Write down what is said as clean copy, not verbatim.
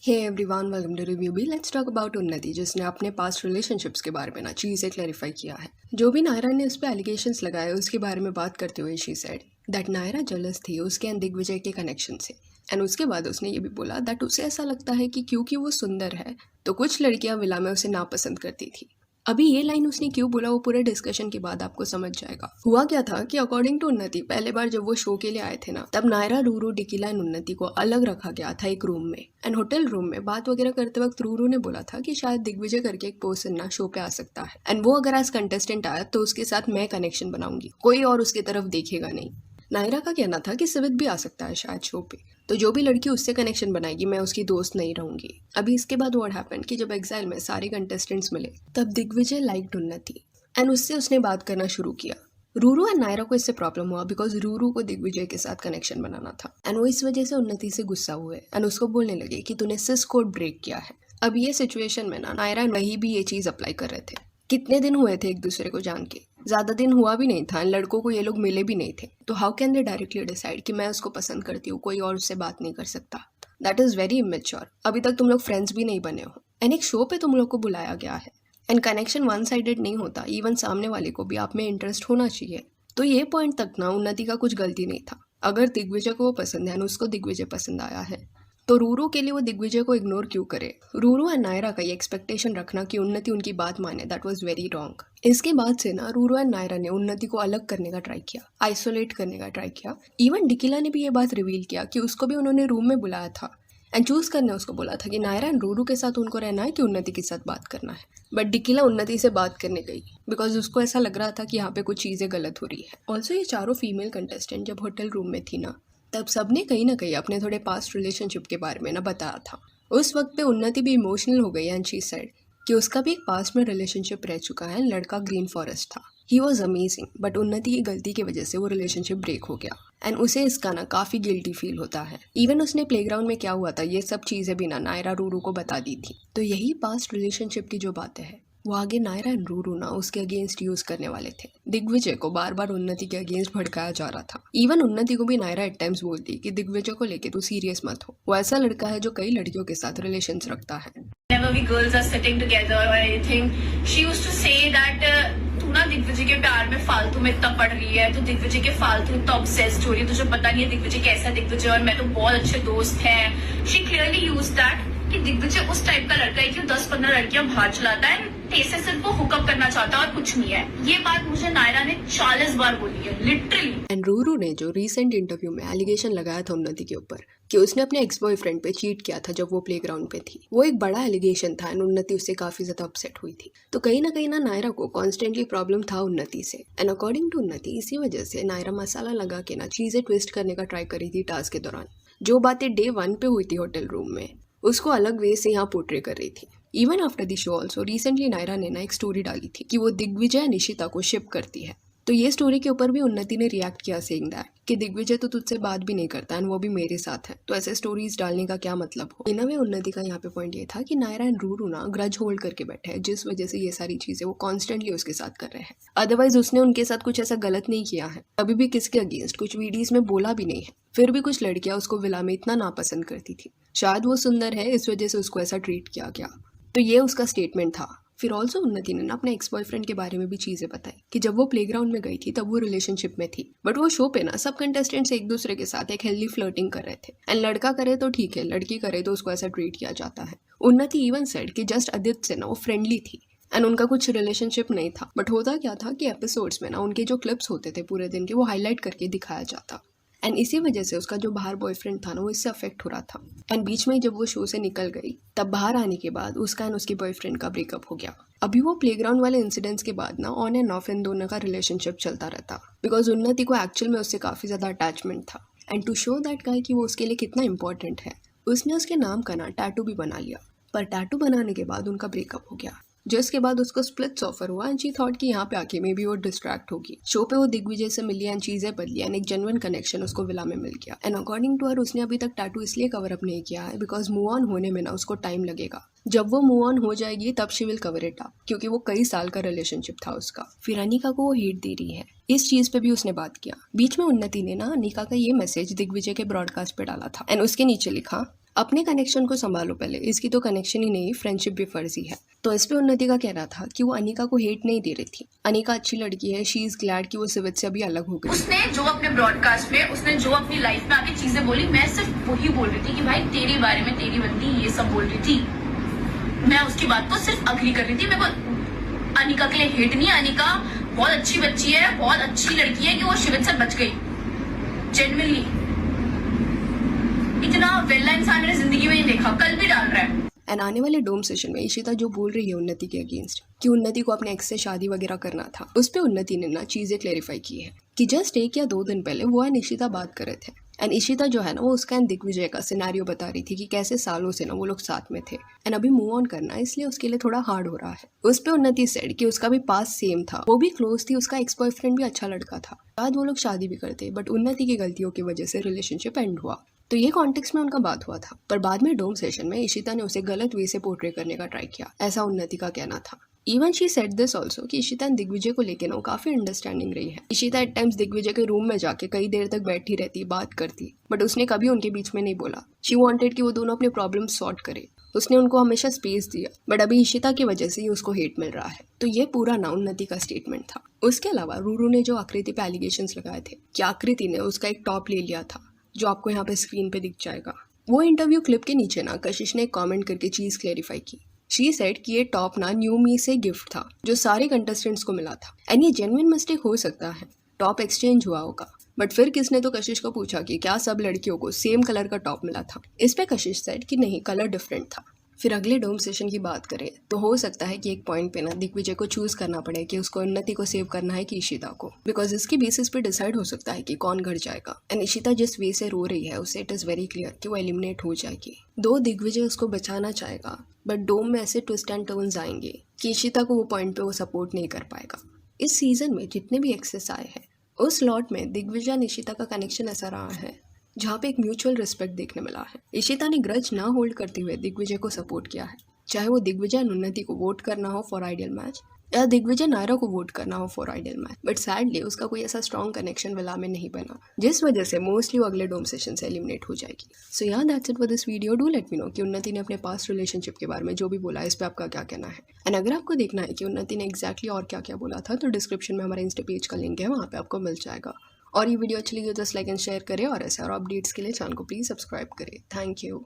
Hey everyone, welcome to review B. Let's talk about Unnati, जिसने अपने past relationships के बारे में ना चीज़ें क्लैरिफाई किया है। जो भी नायरा ने उस पर एलिगेशंस लगाए उसके बारे में बात करते हुए she said that Naira jealous थी उसके एंड दिग्विजय के कनेक्शन से। एंड उसके बाद उसने ये भी बोला दैट उसे ऐसा लगता है कि क्योंकि वो सुंदर है तो कुछ लड़कियां विला में उसे नापसंद करती थी। अभी ये लाइन उसने क्यों बोला वो पूरे डिस्कशन के बाद आपको समझ जाएगा। हुआ क्या था कि अकॉर्डिंग टू उन्नति पहले बार जब वो शो के लिए आए थे ना, तब नायरा, रूरू, डिकिला एंड उन्नति को अलग रखा गया था एक रूम में। एंड होटल रूम में बात वगैरह करते वक्त रूरू ने बोला था कि शायद दिग्विजय करके एक पर्सन ना शो पे आ सकता है एंड वो अगर एज कंटेस्टेंट आया तो उसके साथ मैं कनेक्शन बनाऊंगी, कोई और उसकी तरफ देखेगा नहीं। नायरा का कहना था कि सिवित भी आ सकता है शायद शो पे, तो जो भी लड़की उससे कनेक्शन बनाएगी मैं उसकी दोस्त नहीं रहूंगी। अभी इसके बाद व्हाट हैपेंड कि जब एग्जाइल में सारे कंटेस्टेंट्स मिले तब दिग्विजय लाइक्ड उन्नति एंड उससे उसने बात करना शुरू किया। रूरू एंड नायरा को इससे प्रॉब्लम हुआ बिकॉज रूरू को दिग्विजय के साथ कनेक्शन बनाना था एंड वो इस वजह से उन्नति से गुस्सा हुए एंड उसको बोलने लगे कि तूने सिस कोड ब्रेक किया है। अब ये सिचुएशन में ना नायरा एंड वही भी ये चीज अप्लाई कर रहे थे। कितने दिन हुए थे एक दूसरे को जान के, ज्यादा दिन हुआ भी नहीं था, लड़कों को ये लोग मिले भी नहीं थे, तो how can they directly decide कि मैं उसको पसंद करती हूँ, कोई और उससे बात नहीं कर सकता। That is very immature. अभी तक तुम लोग फ्रेंड्स भी नहीं बने हो एंड एक शो पे तुम लोग को बुलाया गया है एंड कनेक्शन वन साइडेड नहीं होता, इवन सामने वाले को भी आप में इंटरेस्ट होना चाहिए। तो ये पॉइंट तक ना उन्नति का कुछ गलती नहीं था। अगर दिग्विजय को वो पसंद है और उसको दिग्विजय पसंद आया है तो रूरू के लिए वो दिग्विजय को इग्नोर क्यों करे। रूरू एंड नायरा का ये एक्सपेक्टेशन रखना कि उन्नति उनकी बात माने, दैट वाज वेरी रॉन्ग। इसके बाद से ना रूरू एंड नायरा ने उन्नति को अलग करने का ट्राई किया, आइसोलेट करने का ट्राई किया। इवन डिकिला ने भी ये बात रिवील किया कि उसको भी उन्होंने रूम में बुलाया था एंड चूज करने उसको बोला था कि नायरा एंड रूरू के साथ उनको रहना है कि उन्नति के साथ बात करना है। बट डिकिला उन्नति से बात करने गई बिकॉज उसको ऐसा लग रहा था कि यहाँ पे कुछ चीज़ें गलत हो रही है। ऑल्सो ये चारों फीमेल कंटेस्टेंट जब होटल रूम में थी ना, तब सबने कहीं ना कहीं अपने थोड़े पास्ट रिलेशनशिप के बारे में ना बताया था। उस वक्त पे उन्नति भी इमोशनल हो गई एंड शी सेड कि उसका भी एक पास्ट में रिलेशनशिप रह चुका है, लड़का ग्रीन फॉरेस्ट था, ही वॉज अमेजिंग, बट उन्नति की गलती की वजह से वो रिलेशनशिप ब्रेक हो गया एंड उसे इसका ना काफ़ी गिल्टी फील होता है। इवन उसने प्लेग्राउंड में क्या हुआ था ये सब चीज़ें भी ना नायरा रूरू को बता दी थी। तो यही पास्ट रिलेशनशिप की जो बातें हैं वो आगे नायरा एंड रूरू ना उसके अगेंस्ट यूज करने वाले थे। दिग्विजय को बार बार उन्नति के अगेंस्ट भड़काया जा रहा था। इवन उन्नति को भी नायरा एट टाइम्स बोलती कि दिग्विजय को लेके तू सीरियस मत हो, वो ऐसा लड़का है जो कई लड़कियों के साथ रिलेशंस रखता है। Whenever we girls are sitting together or anything, she used to say that तू ना दिग्विजय के प्यार में फालतू में इतना पड़ रही है, तू दिग्विजय के फालतू इतना ऑब्सेस्ड हो रही है, तुझे पता नहीं है दिग्विजय कैसा है दिग्विजय और मैं तो बहुत अच्छे दोस्त हैं। She clearly used that कि दिग्विजय उस टाइप का लड़का है कि 10-15 लड़कियां बाहर चलाता है, तेरे सिर्फ वो हुकअप करना चाहता है और कुछ नहीं है। ये बात मुझे नायरा ने 40 बार बोली है, लिटरली। एंड रूरू ने जो रीसेंट इंटरव्यू में एलिगेशन लगाया था उन्नति के ऊपर कि उसने अपने एक्स बॉयफ्रेंड पे चीट किया था जब वो प्लेग्राउंड पे थी, वो एक बड़ा एलिगेशन था एंड उन्नति उससे काफी ज्यादा अपसेट हुई थी। तो कहीं ना नायरा को कॉन्स्टेंटली प्रॉब्लम था उन्नति से एंड अकॉर्डिंग टू उन्नति इसी वजह से नायरा मसाला लगा के ना चीजें ट्विस्ट करने का ट्राई करी थी टास्क के दौरान। जो बातें डे 1 पे हुई थी होटल रूम में उसको अलग वे से यहाँ पोर्ट्रे कर रही थी। Even after the show also recently Naira ने ना एक स्टोरी डाली थी कि वो दिग्विजय एंड इशिता को शिप करती है। तो ये स्टोरी के ऊपर भी उन्नति ने रिएक्ट किया सेइंग दैट कि दिग्विजय तो तुझसे बात भी नहीं करता एंड वो भी मेरे साथ है, तो ऐसे स्टोरीज डालने का क्या मतलब हो। इन वे उन्नति का यहाँ पे पॉइंट ये था कि नायरा एंड रूरू ना ग्रज होल्ड करके बैठे हैं, जिस वजह से ये सारी चीजें वो कॉन्स्टेंटली उसके साथ कर रहे हैं। अदरवाइज उसने उनके साथ कुछ ऐसा गलत नहीं किया है, अभी भी किसके अगेंस्ट कुछ वीडियोज में बोला भी नहीं है, फिर भी कुछ लड़कियां उसको विला में इतना नापसंद करती थी। शायद वो सुंदर है इस वजह से उसको ऐसा ट्रीट किया गया। तो ये उसका स्टेटमेंट था। फिर ऑल्सो उन्नति ने ना अपने एक्स बॉयफ्रेंड के बारे में भी चीजें बताई कि जब वो प्लेग्राउंड में गई थी तब वो रिलेशनशिप में थी, बट वो शो पे ना सब कंटेस्टेंट्स एक दूसरे के साथ एक हेल्दी फ्लर्टिंग कर रहे थे एंड लड़का करे तो ठीक है, लड़की करे तो उसको ऐसा ट्रीट किया जाता है। उन्नति इवन सेड कि जस्ट आदित्य से ना वो फ्रेंडली थी एंड उनका कुछ रिलेशनशिप नहीं था। बट होता क्या था कि एपिसोड्स में ना उनके जो क्लिप्स होते थे पूरे दिन के वो हाईलाइट करके दिखाया जाता एंड इसी वजह से उसका जो बाहर बॉयफ्रेंड था ना वो इससे अफेक्ट हो रहा था। एंड बीच में जब वो शो से निकल गई तब बाहर आने के बाद उसका एंड उसके बॉयफ्रेंड का ब्रेकअप हो गया। अभी वो प्लेग्राउंड वाले इंसिडेंट्स के बाद ना ऑन एंड ऑफ इन दोनों का रिलेशनशिप चलता रहता बिकॉज उन्नति को एक्चुअल में उससे काफ़ी ज़्यादा अटैचमेंट था and to show that guy कि वो उसके लिए कितना इंपॉर्टेंट है उसने उसके नाम का ना टैटू भी बना लिया। पर टैटू बनाने के बाद उनका ब्रेकअप हो गया, जिसके बाद उसको स्प्लिट्स ऑफर हुआ एंड शी थॉट कि यहाँ पे आके मे बी वो डिस्ट्रैक्ट होगी। शो पे वो दिग्विजय से मिली एंड चीजें बदली एंड एक जेन्युइन कनेक्शन उसको विला में मिल गया। एंड अकॉर्डिंग टू हर उसने अभी तक टैटू इसलिए कवर अप नहीं किया है बिकॉज मूव ऑन होने में ना उसको टाइम लगेगा। जब वो मूव ऑन हो जाएगी तब she will cover it up, क्योंकि वो कई साल का रिलेशनशिप था उसका। फिर अनिका को वो हेट दे रही है, इस चीज पे भी उसने बात किया। बीच में उन्नति ने ना अनिका का ये मैसेज दिग्विजय के ब्रॉडकास्ट पे डाला था एंड उसके नीचे लिखा अपने कनेक्शन को संभालो पहले, इसकी तो कनेक्शन ही नहीं फ्रेंडशिप भी फर्जी है। तो इस पे उन्नति का कहना था कि वो अनिका को हेट नहीं दे रही थी, अनिका अच्छी लड़की है, शी इज ग्लैड कि वो सिवित से अभी अलग हो गई। उसने जो अपने ब्रॉडकास्ट में उसने जो अपनी लाइफ में आके चीजें बोली, मैं सिर्फ वही बोल रही थी कि भाई तेरे बारे में तेरी बंदी ये सब बोल रही थी, मैं उसकी बात को सिर्फ अग्री कर रही थी। मेरे को अनिका के लिए हेट नहीं, अनिका बहुत अच्छी बच्ची है, बहुत अच्छी लड़की है कि वो शिवित से बच गई। जेन्युइनली इतना वेला इंसान मैंने जिंदगी में नहीं देखा, कल भी डाल रहा है। एंड आने वाले डोम सेशन में इशिता जो बोल रही है उन्नति के अगेंस्ट कि उन्नति को अपने एक्स से शादी वगैरह करना था, उस पे उन्नति ने ना चीजें क्लेरिफाई की है कि जस्ट 1 या 2 दिन पहले वो एंड इशिता बात कर रहे थे। एंड इशिता जो है ना वो उसका एंड दिग्विजय का सिनेरियो बता रही थी कि कैसे सालों से ना वो लोग साथ में थे एंड अभी मूव ऑन करना है इसलिए उसके लिए थोड़ा हार्ड हो रहा है। उस पे उन्नति सेड कि उसका भी पास सेम था, वो भी क्लोज थी, उसका एक्स बॉयफ्रेंड भी अच्छा लड़का था, बाद वो लोग शादी भी करते, बट उन्नति की गलतियों की वजह से रिलेशनशिप एंड हुआ। तो ये कॉन्टेक्स्ट में उनका बात हुआ था, पर बाद में डोम सेशन में इशिता ने उसे गलत वे से पोर्ट्रे करने का ट्राई किया, ऐसा उन्नति का कहना था। Even she said this also कि इशिता दिग्विजय को लेकर ना काफी अंडरस्टैंडिंग रही है। इशिता एट टाइम्स दिग्विजय के रूम में जाके कई देर तक बैठी रहती, बात करती, बट उसने कभी उनके बीच में नहीं बोला। शी वांटेड कि वो दोनों अपने प्रॉब्लम सॉर्ट करे, उसने उनको हमेशा स्पेस दिया, बट अभी इशिता की वजह से ही उसको हेट मिल रहा है। तो ये पूरा ना उन्नति का स्टेटमेंट था। उसके अलावा रूरू ने जो आकृति पे एलिगेशंस लगाए थे कि आकृति ने उसका एक टॉप ले लिया था, जो आपको यहाँ पे स्क्रीन पे दिख जाएगा, वो इंटरव्यू क्लिप के नीचे ना कशिश ने कमेंट करके चीज क्लेरिफाई की। शी सेड कि ये टॉप ना न्यू मी से गिफ्ट था जो सारे कंटेस्टेंट्स को मिला था एंड ये जेन्युइन मिस्टेक हो सकता है, टॉप एक्सचेंज हुआ होगा। बट फिर किसने तो कशिश को पूछा कि क्या सब लड़कियों को सेम कलर का टॉप मिला था। इस पे कशिश सेड कि नहीं, कलर डिफरेंट था। फिर अगले डोम सेशन की बात करें तो हो सकता है कि एक पॉइंट पे ना दिग्विजय को चूज करना पड़े कि उसको उन्नति को सेव करना है कि इशिता को, बिकॉज इसके बेसिस पे डिसाइड हो सकता है कि कौन घर जाएगा। एंड इशिता जिस वे से रो रही है उससे इट इज वेरी क्लियर कि वो एलिमिनेट हो जाएगी। दो दिग्विजय उसको बचाना चाहेगा, बट डोम में ऐसे ट्विस्ट एंड टर्न्स आएंगे कि इशिता को वो पॉइंट पे वो सपोर्ट नहीं कर पाएगा। इस सीजन में जितने भी एक्सेस आए हैं उस लॉट में दिग्विजय और इशिता का कनेक्शन ऐसा रहा है जहाँ पे एक म्यूचुअल रिस्पेक्ट देखने मिला है। इशिता ने ग्रज ना होल्ड करते हुए दिग्विजय को सपोर्ट किया है, चाहे वो दिग्विजय और उन्नति को वोट करना हो फॉर आइडियल मैच या दिग्विजय नायरा को वोट करना हो for ideal match. But sadly उसका कोई ऐसा स्ट्रॉन्ग कनेक्शन विला में नहीं बना, जिस वजह से मोस्टली वो अगले डोम सेशन से एलिमिनेट हो जाएगी। सो या that's it for this video. Do let me know कि उन्नति ने अपने पास्ट रिलेशनशिप के बारे में जो भी बोला है इस पर आपका क्या कहना है। एंड अगर आपको देखना है कि उन्नति ने एक्जैक्टली और क्या क्या बोला था तो डिस्क्रिप्शन में हमारे इंस्टा पेज का लिंक है, वहाँ पे आपको मिल जाएगा। और ये वीडियो अच्छी लगी तो जस्ट लाइक एंड शेयर करें और ऐसे और अपडेट्स के लिए चैनल को प्लीज़ सब्सक्राइब करें। Thank you.